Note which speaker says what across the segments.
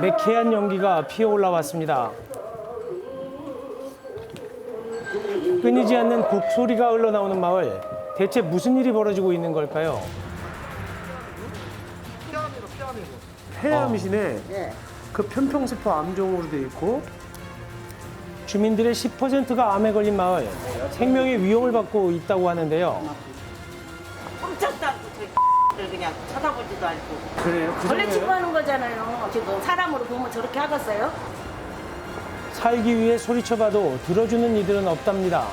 Speaker 1: 매캐한 연기가 피어올라왔습니다. 끊이지 않는 곡소리가 흘러나오는 마을. 대체 무슨 일이 벌어지고 있는 걸까요?
Speaker 2: 폐암이시네.
Speaker 3: 예.
Speaker 2: 그 편평세포 암종으로 돼 있고.
Speaker 1: 주민들의 10%가 암에 걸린 마을. 생명의 위험을 받고 있다고 하는데요.
Speaker 3: 꼼짝도 않고 저를 그냥 쳐다보지도 않고.
Speaker 2: 그래요? 그
Speaker 3: 원래
Speaker 2: 정도예요?
Speaker 3: 치부하는 거잖아요. 지금 사람으로 보면 저렇게 하겠어요?
Speaker 1: 살기 위해 소리쳐봐도 들어주는 이들은 없답니다.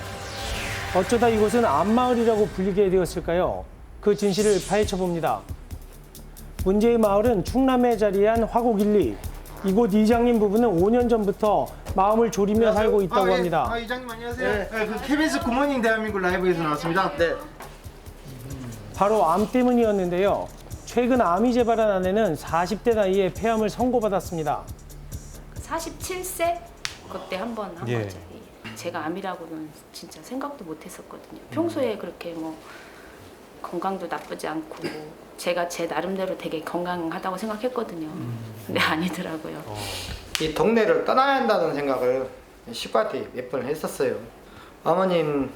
Speaker 1: 어쩌다 이곳은 암마을이라고 불리게 되었을까요? 그 진실을 파헤쳐봅니다. 문제의 마을은 충남에 자리한 화곡 1리. 이곳 이장님 부부는 5년 전부터 마음을 졸이며 살고 있다고 합니다.
Speaker 4: 이장님 안녕하세요. 네, 그 KBS 굿모닝 대한민국 라이브에서 나왔습니다. 네.
Speaker 1: 바로 암 때문이었는데요. 최근 암이 재발한 아내는 40대 나이에 폐암을 선고받았습니다.
Speaker 5: 47세 그때 한 번 한
Speaker 1: 예.
Speaker 5: 거죠. 제가 암이라고는 진짜 생각도 못 했었거든요. 평소에 그렇게 뭐 건강도 나쁘지 않고 뭐 제가 제 나름대로 되게 건강하다고 생각했거든요. 근데 아니더라고요.
Speaker 4: 이 동네를 떠나야 한다는 생각을 식구한테 몇 번 했었어요. 어머님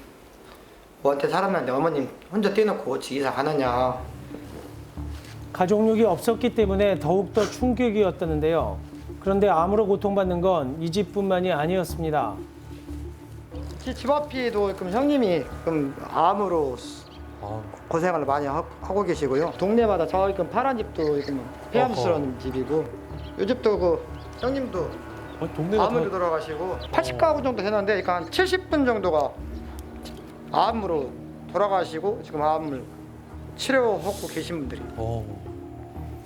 Speaker 4: 뭐한테 살았는데 어머님 혼자 떼놓고 어찌 이사 가느냐.
Speaker 1: 가족력이 없었기 때문에 더욱더 충격이었다는데요. 그런데 암으로 고통받는 건 이 집뿐만이 아니었습니다.
Speaker 4: 집 앞이도 그럼 형님이 그럼 암으로 고생을 많이 하고 계시고요. 동네마다 저기 그 파란 집도 지금 폐암스러운 집이고 이 집도 그 형님도
Speaker 1: 동네가
Speaker 4: 암으로 돌아가시고 80가구 정도 되는데 그러니까 한 70분 정도가 암으로 돌아가시고 지금 암을 치료하고 계신 분들이.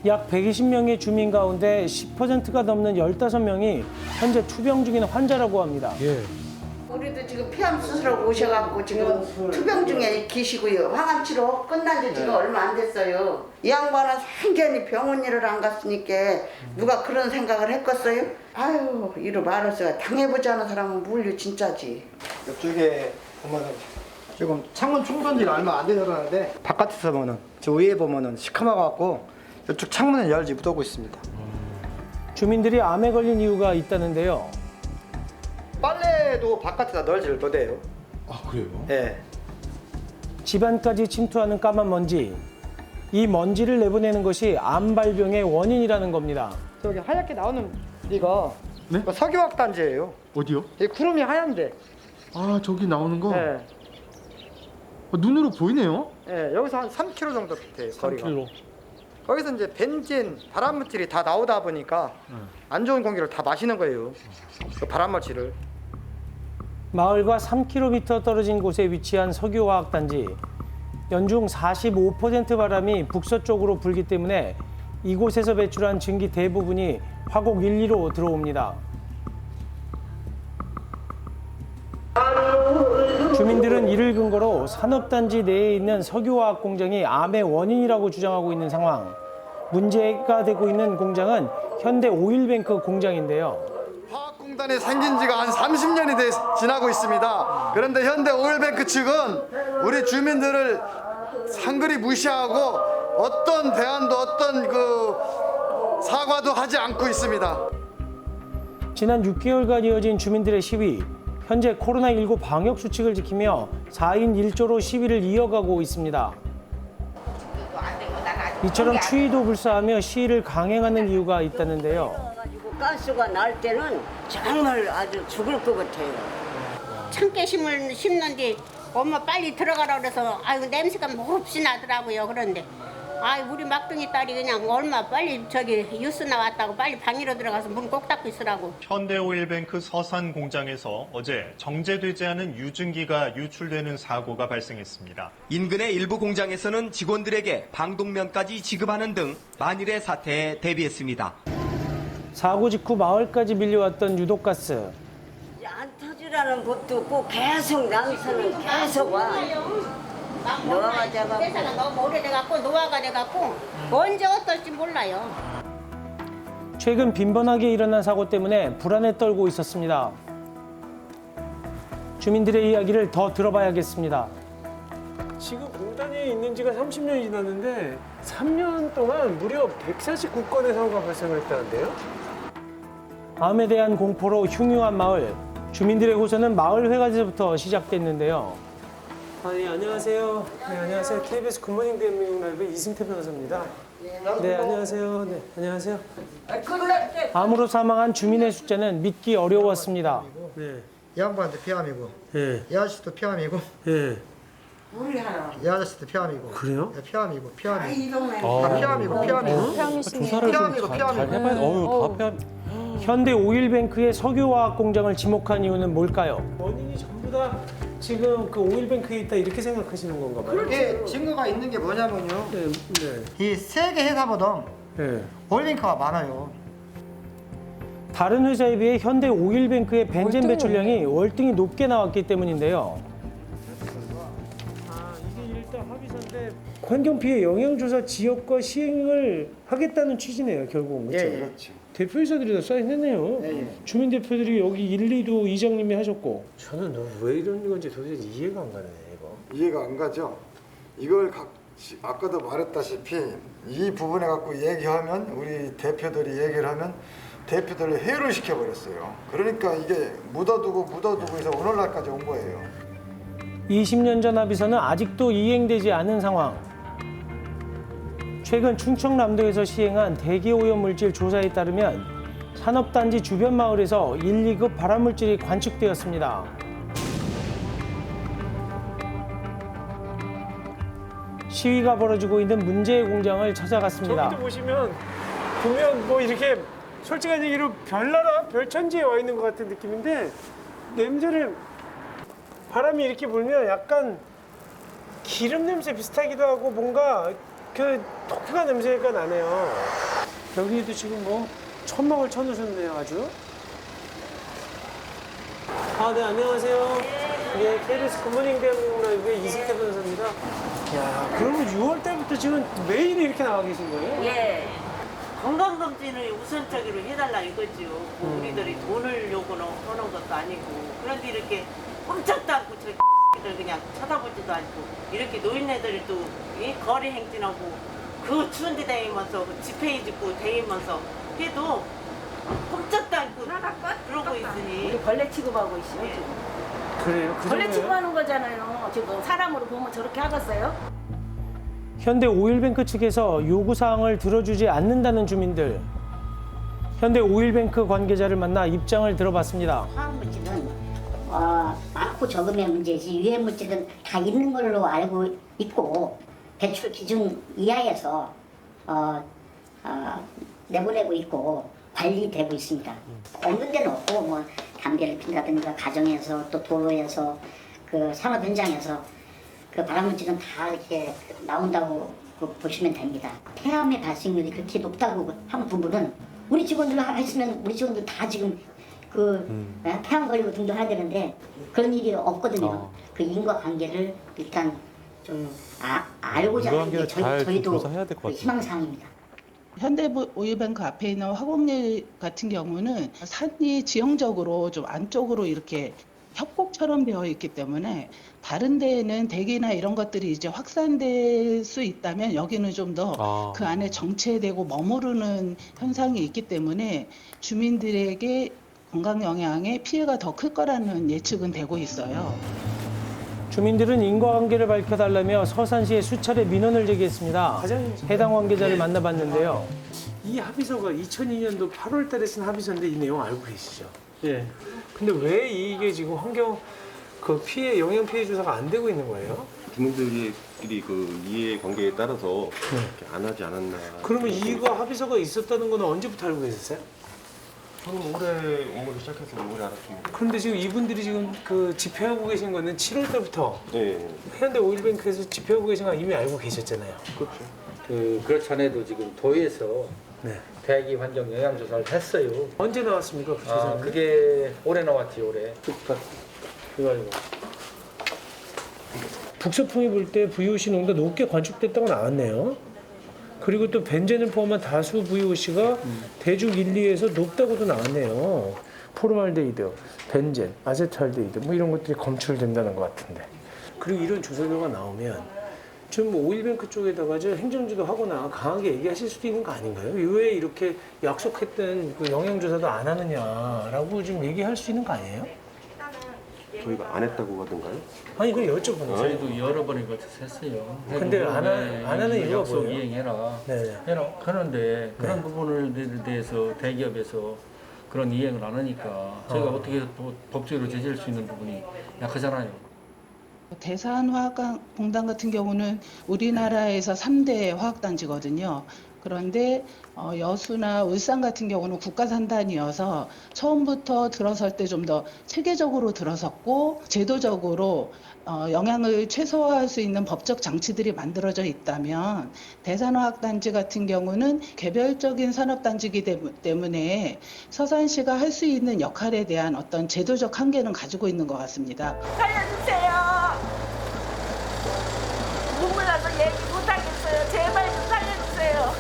Speaker 1: 약 120명의 주민 가운데 10%가 넘는 15명이 현재 투병 중인 환자라고 합니다.
Speaker 3: 우리도 지금 폐암 수술하고 오셔갖고 지금 투병 중에 계시고요. 항암 치료 끝난 지 지금 얼마 안 됐어요. 이 양반은 완전히 병원 일을 안 갔으니까 누가 그런 생각을 했겠어요? 아유, 이로 말해서 당해보지 않은 사람은 물류 진짜지.
Speaker 4: 이쪽에 보면은 지금 창문 충전 지가 얼마 안 되더라는데 바깥에서 보면은 저 위에 보면은 시커멓고 이쪽 창문을 열지 못하고 있습니다.
Speaker 1: 주민들이 암에 걸린 이유가 있다는데요.
Speaker 4: 빨래도 바깥에다 널지를 못해요.
Speaker 6: 아 그래요?
Speaker 4: 예.
Speaker 1: 집안까지 침투하는 까만 먼지. 이 먼지를 내보내는 것이 암 발병의 원인이라는 겁니다.
Speaker 4: 저기 하얗게 나오는 이거
Speaker 6: 네?
Speaker 4: 석유화학 단지예요.
Speaker 6: 어디요?
Speaker 4: 이 구름이 하얀데.
Speaker 6: 아 저기 나오는 거?
Speaker 4: 예.
Speaker 6: 눈으로 보이네요?
Speaker 4: 예. 여기서 한 3km 정도 돼요. 거리가.
Speaker 1: 3km.
Speaker 4: 거기서 이제 벤진, 발암물질이 다 나오다 보니까 안 좋은 공기를 다 마시는 거예요. 그 발암물질을.
Speaker 1: 마을과 3km 떨어진 곳에 위치한 석유화학단지. 연중 45% 바람이 북서쪽으로 불기 때문에 이곳에서 배출한 증기 대부분이 화곡 1리로 들어옵니다. 주민들은 이를 근거로 산업단지 내에 있는 석유화학 공장이 암의 원인이라고 주장하고 있는 상황. 문제가 되고 있는 공장은 현대 오일뱅크 공장인데요.
Speaker 4: 화학공단이 생긴 지가 한 30년이 지나고 있습니다. 그런데 현대 오일뱅크 측은 우리 주민들을 상그리 무시하고 어떤 대안도 어떤 그 사과도 하지 않고 있습니다.
Speaker 1: 지난 6개월간 이어진 주민들의 시위. 현재 코로나19 방역 수칙을 지키며 4인 1조로 시위를 이어가고 있습니다. 이처럼 추위도 불사하며 시위를 강행하는 이유가 있다는데요.
Speaker 7: 가스가 날 때는 정말 아주 죽을 것 같아요.
Speaker 8: 참깨심을 심는데 엄마 빨리 들어가라 그래서 아이고 냄새가 몹시 나더라고요. 그런데 아이 우리 막둥이 딸이 그냥 얼마 빨리 저기 뉴스 나왔다고 빨리 방으로 들어가서 문 꼭 닫고 있으라고.
Speaker 9: 현대오일뱅크 서산 공장에서 어제 정제되지 않은 유증기가 유출되는 사고가 발생했습니다.
Speaker 10: 인근의 일부 공장에서는 직원들에게 방독면까지 지급하는 등 만일의 사태에 대비했습니다.
Speaker 1: 사고 직후 마을까지 밀려왔던 유독가스.
Speaker 7: 안 터지라는 법도 없고 계속 남서는 계속 와. 노화가 돼갖고.
Speaker 8: 세상은 너무 오래돼갖고 노화가 돼갖고 언제 어떨지 몰라요.
Speaker 1: 최근 빈번하게 일어난 사고 때문에 불안에 떨고 있었습니다. 주민들의 이야기를 더 들어봐야겠습니다.
Speaker 2: 지금 공단이 있는 지가 30년이 지났는데 3년 동안 무려 149건의 사고가 발생을 했다는데요?
Speaker 1: 암에 대한 공포로 흉흉한 마을. 주민들의 호소는 마을 회관에서부터 시작됐는데요.
Speaker 2: 네, 안녕하세요. 네, 안녕하세요. KBS 굿모닝 대한민국 라이브 이승태 변호사입니다. 네, 안녕하세요. 네, 안녕하세요.
Speaker 1: 암으로 사망한 주민의 숫자는 믿기 어려웠습니다.
Speaker 2: 네,
Speaker 4: 이 양반도 피암이고
Speaker 2: 네,
Speaker 4: 이 아저씨도 피암이고
Speaker 2: 네.
Speaker 4: 이 아저씨도 피암이고
Speaker 2: 그래요?
Speaker 4: 피암이고 피암이고
Speaker 3: 이 동네
Speaker 4: 다 피암이고 피암이고
Speaker 1: 조사를
Speaker 4: 피암이고 피암이고
Speaker 1: 현대 오일뱅크의 석유화학 공장을 지목한 이유는 뭘까요?
Speaker 2: 원인이 전부 다 지금 그 오일뱅크에 있다 이렇게 생각하시는 건가 봐요.
Speaker 4: 이게 증거가 있는 게 뭐냐면요
Speaker 2: 네, 네,
Speaker 4: 이 세계 회사보다
Speaker 2: 네.
Speaker 4: 오일뱅크가 많아요.
Speaker 1: 다른 회사에 비해 현대 오일뱅크의 벤젠 배출량이 월등히 높게 나왔기 때문인데요.
Speaker 2: 아, 이게 일단 합의서인데 환경 피해 영향 조사 지역과 시행을 하겠다는 취지네요, 결국은. 그렇죠?
Speaker 4: 예, 그렇죠.
Speaker 2: 대표이사들이 다 사인했네요. 주민 대표들이 여기 1, 2도 이장님이 하셨고. 저는 왜 이런 건지 도대체 이해가 안 가네, 이거.
Speaker 4: 이해가 안 가죠. 이걸 아까도 말했다시피 이 부분에 갖고 얘기하면 우리 대표들이 얘기를 하면 대표들을 해유를 시켜버렸어요. 그러니까 이게 묻어두고 해서 오늘날까지 온 거예요.
Speaker 1: 20년 전 합의서는 아직도 이행되지 않은 상황. 최근 충청남도에서 시행한 대기오염물질 조사에 따르면 산업단지 주변 마을에서 1, 2급 발암물질이 관측되었습니다. 시위가 벌어지고 있는 문제의 공장을 찾아갔습니다.
Speaker 2: 저기도 보시면 보면 뭐 이렇게 솔직한 얘기로 별나라 별천지에 와 있는 것 같은 느낌인데 냄새를 바람이 이렇게 불면 약간 기름 냄새 비슷하기도 하고 뭔가 그 독특한 냄새가 나네요. 여기도 지금 뭐 천막을 쳐놓으셨네요, 아주. 아, 네, 안녕하세요. 네, KBS 굿모닝 대한민국 라이브의 이승태 변호사입니다. 야, 그러면 6월 때부터 지금 매일 이렇게 나와 계신 거예요?
Speaker 11: 예. 건강검진을 우선적으로 해달라 이거죠. 뭐 우리들이 돈을 요구는 하는 것도 아니고. 그런데 이렇게 꼼짝도 않고 저 그냥 쳐다보지도 않고 이렇게 노인네들이 또 이 거리 행진하고 그 추운 데 다니면서 그 집회 짓고 다니면서 해도 꼼짝도 않고 그러고 있으니
Speaker 5: 우리 벌레 취급하고 있어요.
Speaker 11: 예.
Speaker 2: 그래요? 그
Speaker 5: 벌레
Speaker 2: 정도예요?
Speaker 5: 취급하는 거잖아요. 지금 사람으로 보면 저렇게 하겠어요?
Speaker 1: 현대 오일뱅크 측에서 요구사항을 들어주지 않는다는 주민들. 현대 오일뱅크 관계자를 만나 입장을 들어봤습니다.
Speaker 12: 화학물질은 많고 적음의 문제지 유해물질은 다 있는 걸로 알고 있고 배출 기준 이하에서 내보내고 있고 관리되고 있습니다. 없는 데는 없고 뭐 담배를 핀다든가 가정에서 또 도로에서 그 산업 현장에서 그 발암물질은 다 이렇게 나온다고 보시면 됩니다. 폐암의 발생률이 그렇게 높다고 한 부분은 우리 직원들 했으면 우리 직원들 다 지금 폐암 걸리고 등록해야 되는데 그런 일이 없거든요. 그 인과관계를 일단 좀 알고자 하는 게 저희도 희망사항입니다.
Speaker 13: 현대오일뱅크 앞에 있는 화곡리 같은 경우는 산이 지형적으로 좀 안쪽으로 이렇게 협곡처럼 되어 있기 때문에 다른 데에는 대기나 이런 것들이 이제 확산될 수 있다면 여기는 좀 더 그 안에 정체되고 머무르는 현상이 있기 때문에 주민들에게 건강 영향에 피해가 더 클 거라는 예측은 되고 있어요.
Speaker 1: 주민들은 인과관계를 밝혀달라며 서산시에 수차례 민원을 제기했습니다. 해당 관계자를 만나봤는데요.
Speaker 2: 이 합의서가 2002년도 8월 달에 쓴 합의서인데 이 내용 알고 계시죠? 예. 근데 왜 이게 지금 환경 그 피해 영향 피해 조사가 안 되고 있는 거예요?
Speaker 14: 주민들이 그 이해관계에 따라서 이렇게 안 하지 않았나.
Speaker 2: 그러면 이거 합의서가 있었다는 거는 언제부터 알고 계셨어요?
Speaker 14: 저는 올해 업무를 시작해서 올해 알았습니다.
Speaker 2: 그런데 지금 이분들이 지금 그 집회하고 계신 거는 7월 달부터
Speaker 14: 네.
Speaker 2: 현대 오일뱅크에서 집회하고 계신 거 이미 알고 계셨잖아요.
Speaker 14: 그렇죠.
Speaker 15: 그렇지 않아도 지금 도에서 대기 환경 영향 조사를 했어요.
Speaker 2: 언제 나왔습니까? 그 조사는?
Speaker 15: 그게 올해 나왔지 올해.
Speaker 2: 그래가지고 북서풍이 불 때 VOC 농도가 높게 관측됐다고 나왔네요. 그리고 또 벤젠을 포함한 다수 VOC가 대죽 1, 2에서 높다고도 나왔네요. 포르말데히드, 벤젠, 아세트알데히드 뭐 이런 것들이 검출된다는 것 같은데. 그리고 이런 조사료가 나오면
Speaker 1: 지금 오일뱅크 쪽에다가 행정지도 하거나 강하게 얘기하실 수도 있는 거 아닌가요? 왜 이렇게 약속했던 그 영양조사도 안 하느냐라고 좀 얘기할 수 있는 거 아니에요?
Speaker 14: 저희가 안 했다고 하던가요?
Speaker 1: 아니 그 여쭤보는
Speaker 15: 저희도 여러 번에 걸쳐서 했어요.
Speaker 1: 근데 안 하는 이유가
Speaker 15: 약속
Speaker 1: 뭐예요?
Speaker 15: 이행해라.
Speaker 1: 네.
Speaker 15: 하는데 그런 부분에 대해서 대기업에서 그런 이행을 안 하니까 저희가 어떻게 법적으로 제재할 수 있는 부분이 약하잖아요.
Speaker 13: 대산화학공단 같은 경우는 우리나라에서 3대 화학단지거든요. 그런데 여수나 울산 같은 경우는 국가산단이어서 처음부터 들어설 때 좀 더 체계적으로 들어섰고 제도적으로 영향을 최소화할 수 있는 법적 장치들이 만들어져 있다면 대산화학단지 같은 경우는 개별적인 산업단지이기 때문에 서산시가 할 수 있는 역할에 대한 어떤 제도적 한계는 가지고 있는 것 같습니다.
Speaker 16: 살려주세요. 눈물 나서 얘기 못하겠어요. 제발 좀 살려주세요.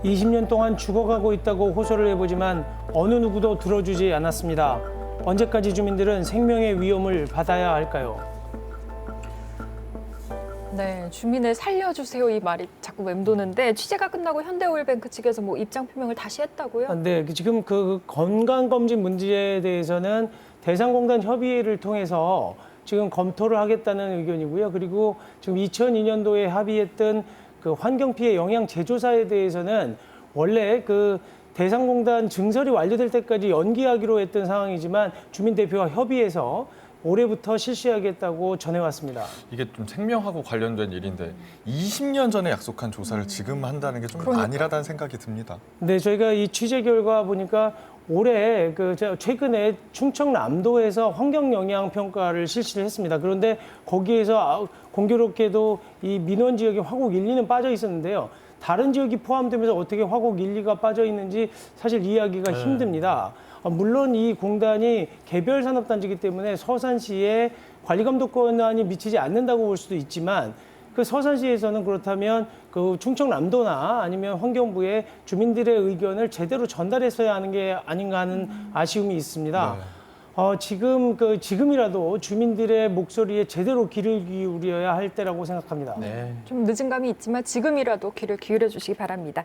Speaker 1: 20년 동안 죽어가고 있다고 호소를 해보지만 어느 누구도 들어주지 않았습니다. 언제까지 주민들은 생명의 위험을 받아야 할까요?
Speaker 17: 네, 주민을 살려주세요 이 말이 자꾸 맴도는데 취재가 끝나고 현대오일뱅크 측에서 뭐 입장 표명을 다시 했다고요?
Speaker 1: 네, 지금 그 건강검진 문제에 대해서는 대산공단 협의회를 통해서 지금 검토를 하겠다는 의견이고요. 그리고 지금 2002년도에 합의했던 그 환경피해 영향 재조사에 대해서는 원래 그 대산공단 증설이 완료될 때까지 연기하기로 했던 상황이지만 주민대표와 협의해서 올해부터 실시하겠다고 전해왔습니다.
Speaker 18: 이게 좀 생명하고 관련된 일인데 20년 전에 약속한 조사를 지금 한다는 게 좀 안일하다는 생각이 듭니다.
Speaker 1: 네, 저희가 이 취재 결과 보니까 올해 최근에 충청남도에서 환경 영향 평가를 실시를 했습니다. 그런데 거기에서 공교롭게도 이 민원 지역에 화곡 1, 2는 빠져 있었는데요. 다른 지역이 포함되면서 어떻게 화곡 1, 2가 빠져 있는지 사실 이해하기가 힘듭니다. 물론 이 공단이 개별 산업단지이기 때문에 서산시에 관리감독 권한이 미치지 않는다고 볼 수도 있지만 그 서산시에서는 그렇다면 그 충청남도나 아니면 환경부에 주민들의 의견을 제대로 전달했어야 하는 게 아닌가 하는 아쉬움이 있습니다. 지금이라도 주민들의 목소리에 제대로 귀를 기울여야 할 때라고 생각합니다.
Speaker 17: 좀 늦은 감이 있지만 지금이라도 귀를 기울여 주시기 바랍니다.